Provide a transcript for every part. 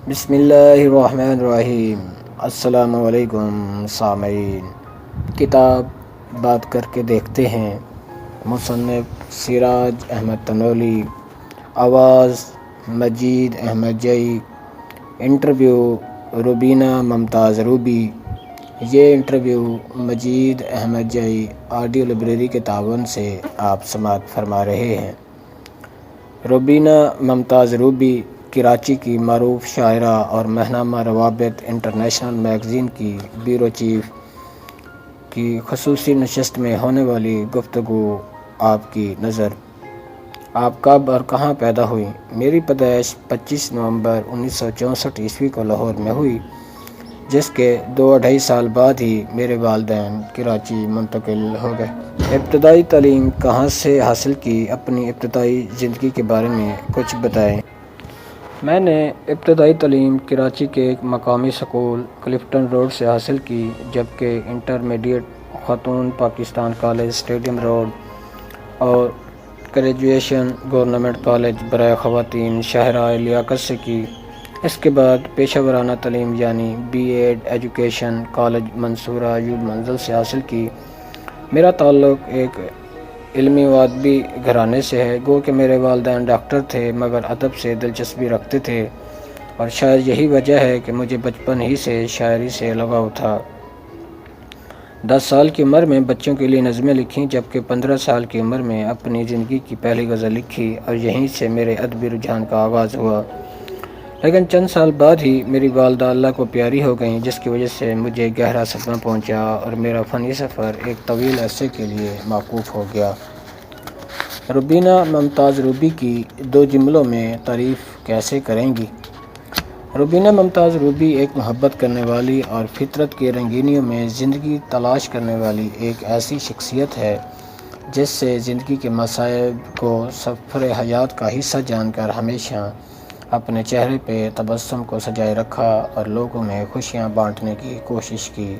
بسم اللہ الرحمن الرحیم۔ السلام علیکم سامعین، کتاب بات کر کے دیکھتے ہیں، مصنف سراج احمد تنولی، آواز مجید احمد جئی، انٹرویو روبینہ ممتاز روبی۔ یہ انٹرویو مجید احمد جئی آڈیو لائبریری کے تعاون سے آپ سماعت فرما رہے ہیں۔ روبینہ ممتاز روبی کراچی کی معروف شاعرہ اور ماہنامہ روابط انٹرنیشنل میگزین کی بیورو چیف کی خصوصی نشست میں ہونے والی گفتگو آپ کی نظر۔ آپ کب اور کہاں پیدا ہوئی؟ میری پیدائش 25 نومبر 1964 عیسوی کو لاہور میں ہوئی، جس کے 2-2.5 سال بعد ہی میرے والدین کراچی منتقل ہو گئے۔ ابتدائی تعلیم کہاں سے حاصل کی؟ اپنی ابتدائی زندگی کے بارے میں کچھ بتائیں۔ میں نے ابتدائی تعلیم کراچی کے ایک مقامی سکول کلفٹن روڈ سے حاصل کی، جبکہ انٹرمیڈیٹ خاتون پاکستان کالج اسٹیڈیم روڈ اور گریجویشن گورنمنٹ کالج برائے خواتین شاہراہ لیاقت سے کی۔ اس کے بعد پیشہ ورانہ تعلیم یعنی BA education college Mansoura you منزل سے حاصل کی۔ میرا تعلق ایک علمی و ادبی گھرانے سے ہے، گو کہ میرے والدین ڈاکٹر تھے مگر ادب سے دلچسپی رکھتے تھے، اور شاید یہی وجہ ہے کہ مجھے بچپن ہی سے شاعری سے لگاؤ تھا۔ 10 سال کی عمر میں بچوں کے لیے نظمیں لکھیں، جبکہ 15 سال کی عمر میں اپنی زندگی کی پہلی غزل لکھی، اور یہیں سے میرے ادبی رجحان کا آغاز ہوا۔ لیکن چند سال بعد ہی میری والدہ اللہ کو پیاری ہو گئیں، جس کی وجہ سے مجھے گہرا صدمہ پہنچا اور میرا فنی سفر ایک طویل عرصے کے لیے موقوف ہو گیا۔ روبینہ ممتاز روبی کی 2 جملوں میں تعریف کیسے کریں گی؟ روبینہ ممتاز روبی ایک محبت کرنے والی اور فطرت کی رنگینیوں میں زندگی تلاش کرنے والی ایک ایسی شخصیت ہے جس سے زندگی کے مصائب کو سفر حیات کا حصہ جان کر ہمیشہ اپنے چہرے پہ تبسم کو سجائے رکھا اور لوگوں میں خوشیاں بانٹنے کی کوشش کی۔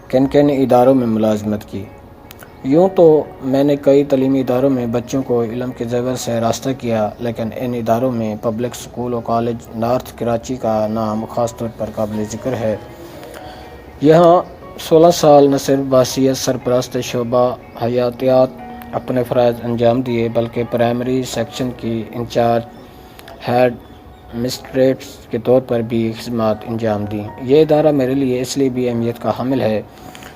کن کن اداروں میں ملازمت کی؟ یوں تو میں نے کئی تعلیمی اداروں میں بچوں کو علم کے زیور سے راستہ کیا، لیکن ان اداروں میں پبلک سکول و کالج نارتھ کراچی کا نام خاص طور پر قابل ذکر ہے۔ یہاں 16 سال نہ صرف بحیثیت سرپرست شعبہ حیاتیات اپنے فرائض انجام دیے، بلکہ پرائمری سیکشن کی انچارج ہیڈ مسٹریٹس کے طور پر بھی خدمات انجام دیں۔ یہ ادارہ میرے لیے اس لیے بھی اہمیت کا حامل ہے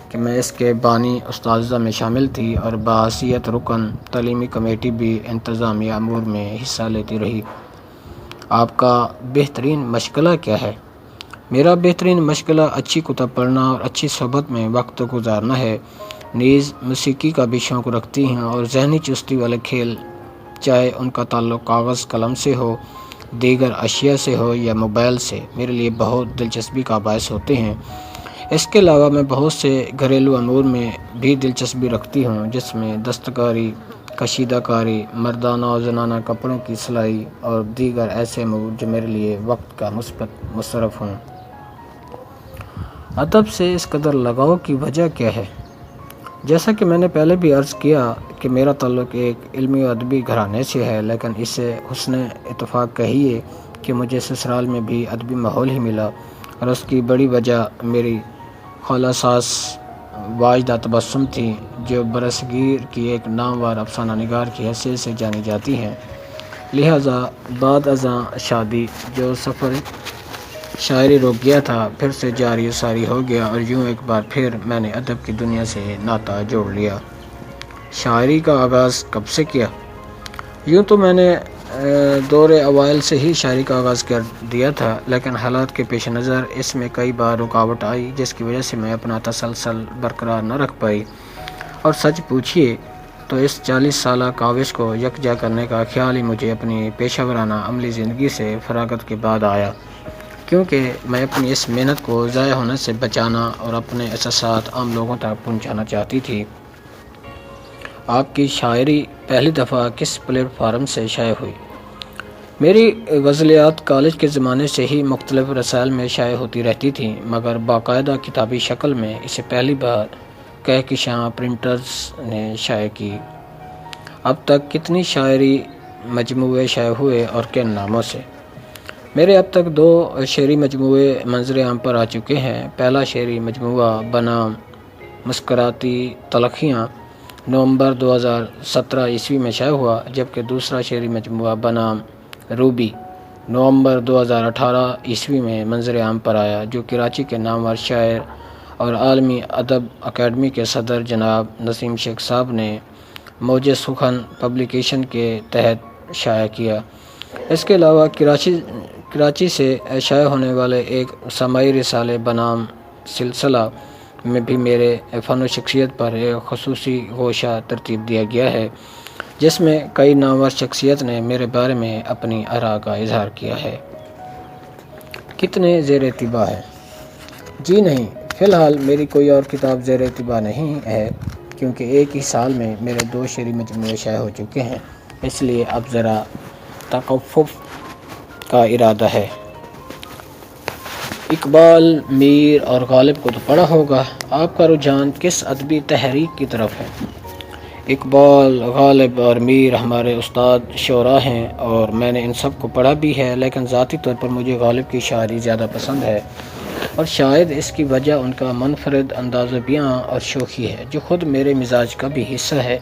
کہ میں اس کے بانی اساتذہ میں شامل تھی اور بحیثیت رکن تعلیمی کمیٹی بھی انتظامی امور میں حصہ لیتی رہی۔ آپ کا بہترین مشغلہ کیا ہے؟ میرا بہترین مشغلہ اچھی کتب پڑھنا اور اچھی صحبت میں وقت گزارنا ہے۔ نیز موسیقی کا بھی شوق رکھتی ہوں اور ذہنی چستی والے کھیل، چاہے ان کا تعلق کاغذ قلم سے ہو، دیگر اشیاء سے ہو یا موبائل سے، میرے لیے بہت دلچسپی کا باعث ہوتے ہیں۔ اس کے علاوہ میں بہت سے گھریلو امور میں بھی دلچسپی رکھتی ہوں، جس میں دستکاری، کشیدہ کاری، مردانہ و زنانہ کپڑوں کی سلائی اور دیگر ایسے امور جو میرے لیے وقت کا مثبت مصرف ہوں۔ ادب سے اس قدر لگاؤ کی وجہ کیا ہے؟ جیسا کہ میں نے پہلے بھی عرض کیا کہ میرا تعلق ایک علمی و ادبی گھرانے سے ہے، لیکن اسے حسن اتفاق کہیے کہ مجھے سسرال میں بھی ادبی ماحول ہی ملا، اور اس کی بڑی وجہ میری خالہ ساس واجدہ تبسم تھی، جو برصغیر کی ایک نامور افسانہ نگار کی حیثیت سے جانی جاتی ہیں۔ لہٰذا بعد ازاں شادی جو سفر شاعری رک گیا تھا پھر سے جاری ساری ہو گیا، اور یوں ایک بار پھر میں نے ادب کی دنیا سے ناطہ جوڑ لیا۔ شاعری کا آغاز کب سے کیا؟ یوں تو میں نے دور اوائل سے ہی شاعری کا آغاز کر دیا تھا، لیکن حالات کے پیش نظر اس میں کئی بار رکاوٹ آئی، جس کی وجہ سے میں اپنا تسلسل برقرار نہ رکھ پائی، اور سچ پوچھیے تو اس 40 سالہ کاوش کو یکجا کرنے کا خیال ہی مجھے اپنی پیشہ ورانہ عملی زندگی سے فراغت کے بعد آیا، کیونکہ میں اپنی اس محنت کو ضائع ہونے سے بچانا اور اپنے احساسات عام لوگوں تک پہنچانا چاہتی تھی۔ آپ کی شاعری پہلی دفعہ کس پلیٹ فارم سے شائع ہوئی؟ میری غزلیات کالج کے زمانے سے ہی مختلف رسائل میں شائع ہوتی رہتی تھیں، مگر باقاعدہ کتابی شکل میں اسے پہلی بار کہکشاں پرنٹرز نے شائع کی۔ اب تک کتنی شاعری مجموعے شائع ہوئے اور کن ناموں سے؟ میرے اب تک 2 شعری مجموعے منظر عام پر آ چکے ہیں۔ پہلا شعری مجموعہ بنام مسکراتی تلخیاں نومبر 2017 عیسوی میں شائع ہوا، جبکہ دوسرا شعری مجموعہ بنام روبی نومبر 2018 عیسوی میں منظر عام پر آیا، جو کراچی کے نامور شاعر اور عالمی ادب اکیڈمی کے صدر جناب نسیم شیخ صاحب نے موج سخن پبلیکیشن کے تحت شائع کیا۔ اس کے علاوہ کراچی سے شائع ہونے والے ایک سماعی رسالے بنام سلسلہ میں بھی میرے فن و شخصیت پر ایک خصوصی گوشہ ترتیب دیا گیا ہے، جس میں کئی نامور شخصیت نے میرے بارے میں اپنی آراء کا اظہار کیا ہے۔ کتنے زیر اتباع ہے؟ جی نہیں، فی الحال میری کوئی اور کتاب زیر اتباع نہیں ہے، کیونکہ ایک ہی سال میں میرے 2 شعری مجموعے شائع ہو چکے ہیں، اس لیے اب ذرا تخفف کا ارادہ ہے۔ اقبال، میر اور غالب کو تو پڑھا ہوگا، آپ کا رجحان کس ادبی تحریک کی طرف ہے؟ اقبال، غالب اور میر ہمارے استاد شعراء ہیں اور میں نے ان سب کو پڑھا بھی ہے، لیکن ذاتی طور پر مجھے غالب کی شاعری زیادہ پسند ہے، اور شاید اس کی وجہ ان کا منفرد انداز بیاں اور شوخی ہے، جو خود میرے مزاج کا بھی حصہ ہے۔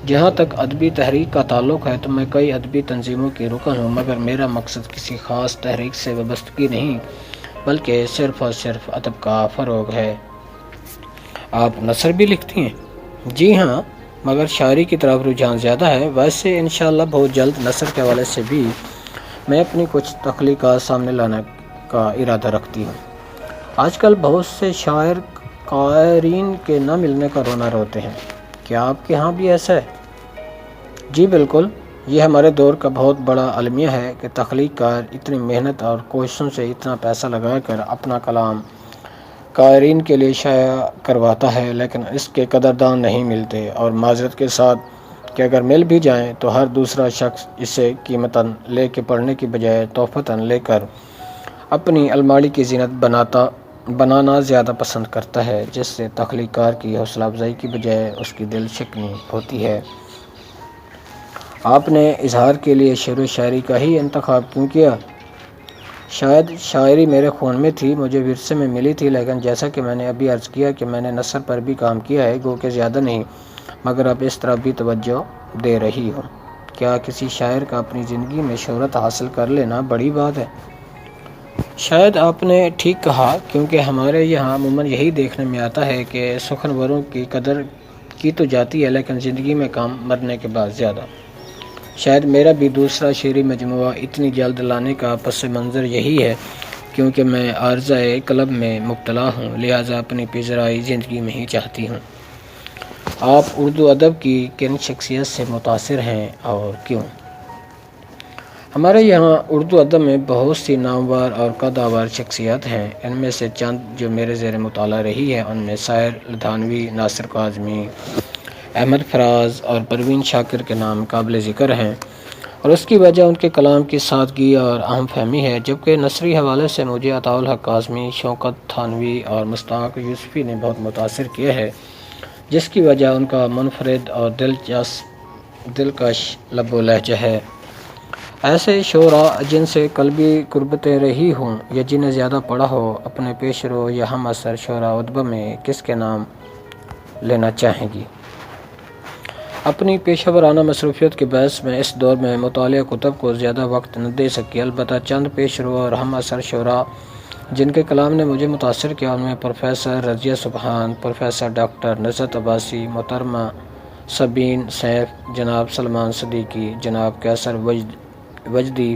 جہاں تک ادبی تحریک کا تعلق ہے تو میں کئی ادبی تنظیموں کی رکن ہوں، مگر میرا مقصد کسی خاص تحریک سے وابستگی نہیں، بلکہ صرف اور صرف ادب کا فروغ ہے۔ آپ نثر بھی لکھتی ہیں؟ جی ہاں، مگر شاعری کی طرف رجحان زیادہ ہے۔ ویسے انشاءاللہ بہت جلد نثر کے حوالے سے بھی میں اپنی کچھ تخلیقات سامنے لانے کا ارادہ رکھتی ہوں۔ آج کل بہت سے شاعر قارئین کے نہ ملنے کا رونا روتے ہیں، کیا آپ کے ہاں بھی ایسا ہے؟ جی بالکل، یہ ہمارے دور کا بہت بڑا المیہ ہے کہ تخلیق کار اتنی محنت اور کوششوں سے اتنا پیسہ لگا کر اپنا کلام قارئین کے لیے شائع کرواتا ہے، لیکن اس کے قدردان نہیں ملتے، اور معذرت کے ساتھ کہ اگر مل بھی جائیں تو ہر دوسرا شخص اسے قیمتاً لے کے پڑھنے کی بجائے تحفتاً لے کر اپنی الماری کی زینت بنانا زیادہ پسند کرتا ہے، جس سے تخلیق کار کی حوصلہ افزائی کی بجائے اس کی دل شکنی ہوتی ہے۔ آپ نے اظہار کے لیے شعر و شاعری کا ہی انتخاب کیوں کیا؟ شاید شاعری میرے خون میں تھی، مجھے ورثے میں ملی تھی، لیکن جیسا کہ میں نے ابھی عرض کیا کہ میں نے نثر پر بھی کام کیا ہے، گو کہ زیادہ نہیں، مگر اب اس طرح بھی توجہ دے رہی ہوں۔ کیا کسی شاعر کا اپنی زندگی میں شہرت حاصل کر لینا بڑی بات ہے؟ شاید آپ نے ٹھیک کہا، کیونکہ ہمارے یہاں عموماً یہی دیکھنے میں آتا ہے کہ سخنوروں کی قدر کی تو جاتی ہے، لیکن زندگی میں کام مرنے کے بعد زیادہ۔ شاید میرا بھی دوسرا شعری مجموعہ اتنی جلد لانے کا پس منظر یہی ہے، کیونکہ میں عارضۂ قلب میں مبتلا ہوں، لہٰذا اپنی پذیرائی زندگی میں ہی چاہتی ہوں۔ آپ اردو ادب کی کن شخصیت سے متاثر ہیں اور کیوں؟ ہمارے یہاں اردو ادب میں بہت سی نامور اور قدآور شخصیات ہیں، ان میں سے چند جو میرے زیر مطالعہ رہی ہے، ان میں ساحر لدھانوی، ناصر کاظمی، احمد فراز اور پروین شاکر کے نام قابل ذکر ہیں، اور اس کی وجہ ان کے کلام کی سادگی اور اہم فہمی ہے، جبکہ نثری حوالے سے مجھے عطاء الحق کاظمی، شوکت تھانوی اور مشتاق یوسفی نے بہت متاثر کیا ہے، جس کی وجہ ان کا منفرد اور دلکش لب و لہجہ ہے۔ ایسے شعراء جن سے قلبی قربتیں رہی ہوں یا جنہیں زیادہ پڑھا ہو، اپنے پیش رو یا ہم اثر شعراء ادب میں کس کے نام لینا چاہیں گی؟ اپنی پیشہ ورانہ مصروفیت کے باعث میں اس دور میں مطالعہ کتب کو زیادہ وقت نہ دے سکی، البتہ چند پیش رو اور ہم اثر شعراء جن کے کلام نے مجھے متاثر کیا، ان میں پروفیسر رضیہ سبحان، پروفیسر ڈاکٹر نصرت عباسی، محترمہ سبین سیف، جناب سلمان صدیقی، جناب قیصر وجدی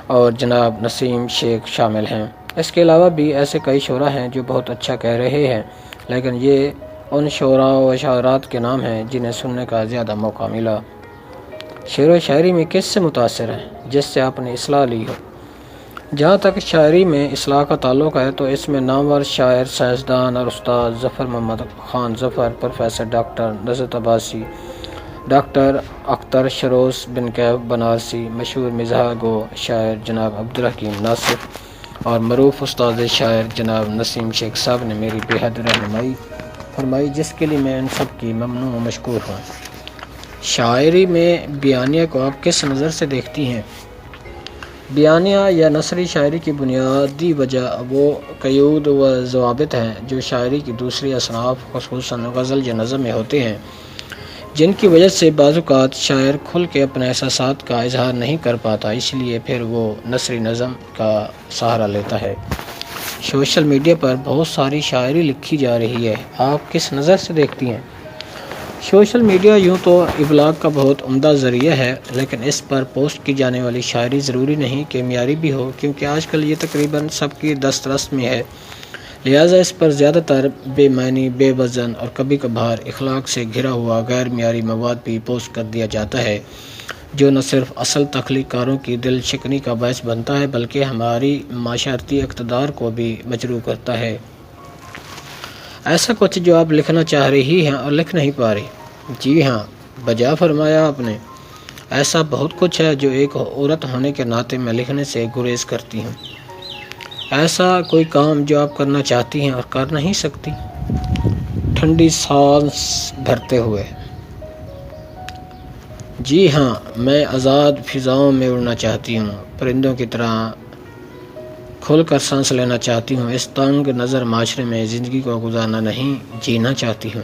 اور جناب نسیم شیخ شامل ہیں۔ اس کے علاوہ بھی ایسے کئی شعراء ہیں جو بہت اچھا کہہ رہے ہیں، لیکن یہ ان شعراء و شاعرات کے نام ہیں جنہیں سننے کا زیادہ موقع ملا۔ شعر و شاعری میں کس سے متاثر ہیں جس سے آپ نے اصلاح لی ہو؟ جہاں تک شاعری میں اصلاح کا تعلق ہے تو اس میں نامور شاعر، سائنسدان اور استاد ظفر محمد خان ظفر، پروفیسر ڈاکٹر نصرت عباسی، ڈاکٹر اختر شروس بن کیف بنارسی، مشہور مزاح گو شاعر جناب عبدالحکیم ناصف اور معروف استاد شاعر جناب نسیم شیخ صاحب نے میری بے حد رہنمائی فرمائی، جس کے لیے میں ان سب کی ممنون و مشکور ہوں۔ شاعری میں بیانیہ کو آپ کس نظر سے دیکھتی ہیں؟ بیانیہ یا نثری شاعری کی بنیادی وجہ وہ قیود و ضوابط ہیں جو شاعری کی دوسری اصناف خصوصاً غزل یا نظم میں ہوتے ہیں، جن کی وجہ سے بعض اوقات شاعر کھل کے اپنے احساسات کا اظہار نہیں کر پاتا، اس لیے پھر وہ نثری نظم کا سہارا لیتا ہے۔ سوشل میڈیا پر بہت ساری شاعری لکھی جا رہی ہے، آپ کس نظر سے دیکھتی ہیں؟ سوشل میڈیا یوں تو ابلاغ کا بہت عمدہ ذریعہ ہے، لیکن اس پر پوسٹ کی جانے والی شاعری ضروری نہیں کہ معیاری بھی ہو، کیونکہ آج کل یہ تقریباً سب کی دسترس میں ہے، لہٰذا اس پر زیادہ تر بے معنی، بے وزن اور کبھی کبھار اخلاق سے گھرا ہوا غیر معیاری مواد بھی پوسٹ کر دیا جاتا ہے، جو نہ صرف اصل تخلیق کاروں کی دل شکنی کا باعث بنتا ہے بلکہ ہماری معاشرتی اقتدار کو بھی مجروح کرتا ہے۔ ایسا کچھ جو آپ لکھنا چاہ رہی ہیں اور لکھ نہیں پا رہی؟ جی ہاں، بجا فرمایا آپ نے۔ ایسا بہت کچھ ہے جو ایک عورت ہونے کے ناطے میں لکھنے سے گریز کرتی ہوں۔ ایسا کوئی کام جو آپ کرنا چاہتی ہیں اور کر نہیں سکتی؟ ٹھنڈی سانس بھرتے ہوئے۔ جی ہاں، میں آزاد فضاؤں میں اڑنا چاہتی ہوں، پرندوں کی طرح کھل کر سانس لینا چاہتی ہوں، اس تنگ نظر معاشرے میں زندگی کو گزارنا نہیں، جینا چاہتی ہوں۔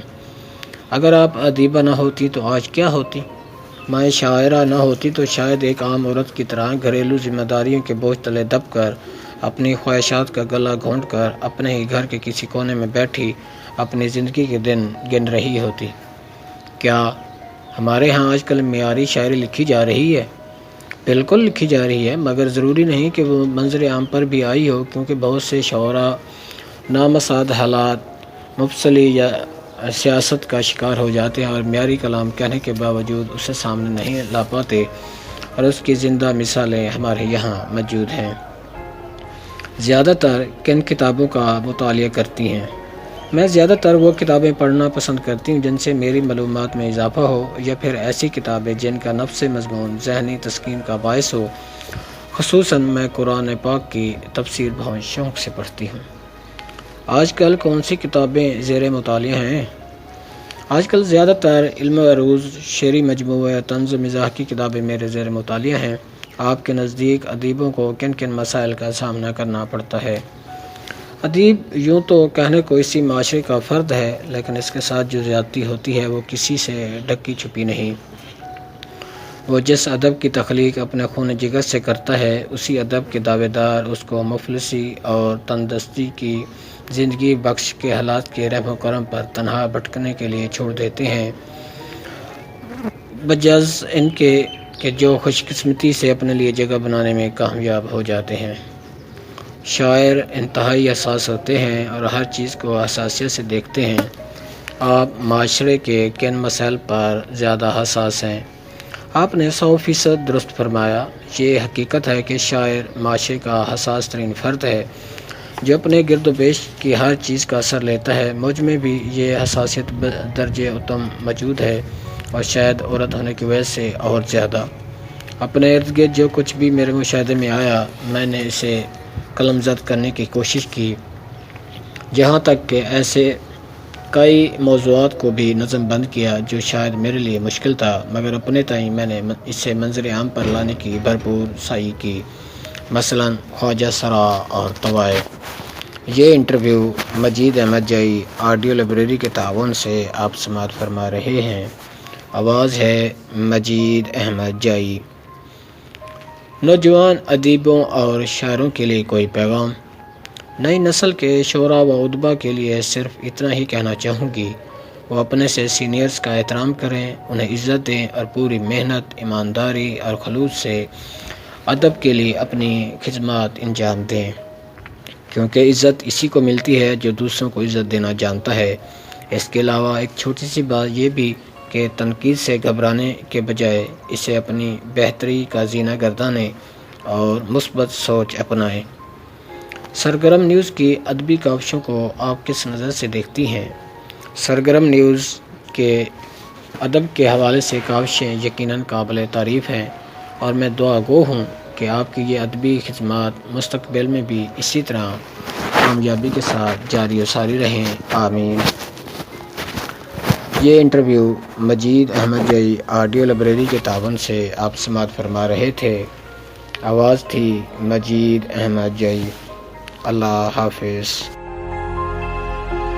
اگر آپ ادیبہ نہ ہوتی تو آج کیا ہوتی؟ میں شاعرہ نہ ہوتی تو شاید ایک عام عورت کی طرح گھریلو ذمہ داریوں کے بوجھ تلے دب کر، اپنی خواہشات کا گلا گھونٹ کر، اپنے ہی گھر کے کسی کونے میں بیٹھی اپنی زندگی کے دن گن رہی ہوتی۔ کیا ہمارے ہاں آج کل معیاری شاعری لکھی جا رہی ہے؟ بالکل لکھی جا رہی ہے، مگر ضروری نہیں کہ وہ منظر عام پر بھی آئی ہو، کیونکہ بہت سے شعراء نامساعد حالات مبتلی یا سیاست کا شکار ہو جاتے ہیں اور معیاری کلام کہنے کے باوجود اسے سامنے نہیں لا پاتے، اور اس کی زندہ مثالیں ہمارے یہاں موجود ہیں۔ زیادہ تر کن کتابوں کا مطالعہ کرتی ہیں؟ میں زیادہ تر وہ کتابیں پڑھنا پسند کرتی ہوں جن سے میری معلومات میں اضافہ ہو، یا پھر ایسی کتابیں جن کا نفس مضمون ذہنی تسکین کا باعث ہو۔ خصوصاً میں قرآن پاک کی تفسیر بہت شوق سے پڑھتی ہوں۔ آج کل کون سی کتابیں زیر مطالعہ ہیں؟ آج کل زیادہ تر علم و عروض، شعری مجموعے، طنز و مزاح کی کتابیں میرے زیر مطالعہ ہیں۔ آپ کے نزدیک ادیبوں کو کن کن مسائل کا سامنا کرنا پڑتا ہے؟ ادیب یوں تو کہنے کو اسی معاشرے کا فرد ہے، لیکن اس کے ساتھ جو زیادتی ہوتی ہے وہ کسی سے ڈھکی چھپی نہیں۔ وہ جس ادب کی تخلیق اپنے خون جگر سے کرتا ہے، اسی ادب کے دعوے دار اس کو مفلسی اور تندرستی کی زندگی بخش کے حالات کے رحم و کرم پر تنہا بھٹکنے کے لیے چھوڑ دیتے ہیں، بجز ان کے کہ جو خوش قسمتی سے اپنے لیے جگہ بنانے میں کامیاب ہو جاتے ہیں۔ شاعر انتہائی حساس ہوتے ہیں اور ہر چیز کو حساسیت سے دیکھتے ہیں۔ آپ معاشرے کے کن مسائل پر زیادہ حساس ہیں؟ آپ نے 100% درست فرمایا۔ یہ حقیقت ہے کہ شاعر معاشرے کا حساس ترین فرد ہے، جو اپنے گرد و پیش کی ہر چیز کا اثر لیتا ہے۔ مجھ میں بھی یہ حساسیت درجہ اتم موجود ہے، اور شاید عورت ہونے کی وجہ سے اور زیادہ۔ اپنے ارد گرد جو کچھ بھی میرے مشاہدے میں آیا، میں نے اسے قلم زد کرنے کی کوشش کی، جہاں تک کہ ایسے کئی موضوعات کو بھی نظم بند کیا جو شاید میرے لیے مشکل تھا، مگر اپنے تئیں میں نے اسے منظر عام پر لانے کی بھرپور سعی کی۔ مثلاً خواجہ سرا اور طوائف۔ یہ انٹرویو مجید احمد جائی آڈیو لائبریری کے تعاون سے آپ سماعت فرما رہے ہیں۔ آواز ہے مجید احمد جائی۔ نوجوان ادیبوں اور شاعروں کے لیے کوئی پیغام؟ نئی نسل کے شعراء و ادباء کے لیے صرف اتنا ہی کہنا چاہوں گی، وہ اپنے سے سینئرز کا احترام کریں، انہیں عزت دیں اور پوری محنت، ایمانداری اور خلوص سے ادب کے لیے اپنی خدمات انجام دیں، کیونکہ عزت اسی کو ملتی ہے جو دوسروں کو عزت دینا جانتا ہے۔ اس کے علاوہ ایک چھوٹی سی بات یہ بھی کہ تنقید سے گھبرانے کے بجائے اسے اپنی بہتری کا زینہ گردانیں اور مثبت سوچ اپنائیں۔ سرگرم نیوز کی ادبی کاوشوں کو آپ کس نظر سے دیکھتی ہیں؟ سرگرم نیوز کے ادب کے حوالے سے کاوشیں یقیناً قابل تعریف ہیں، اور میں دعا گو ہوں کہ آپ کی یہ ادبی خدمات مستقبل میں بھی اسی طرح کامیابی کے ساتھ جاری و ساری رہیں، آمین۔ یہ انٹرویو مجید احمد جائی آڈیو لائبریری کے تعاون سے آپ سماعت فرما رہے تھے۔ آواز تھی مجید احمد جئی۔ اللہ حافظ۔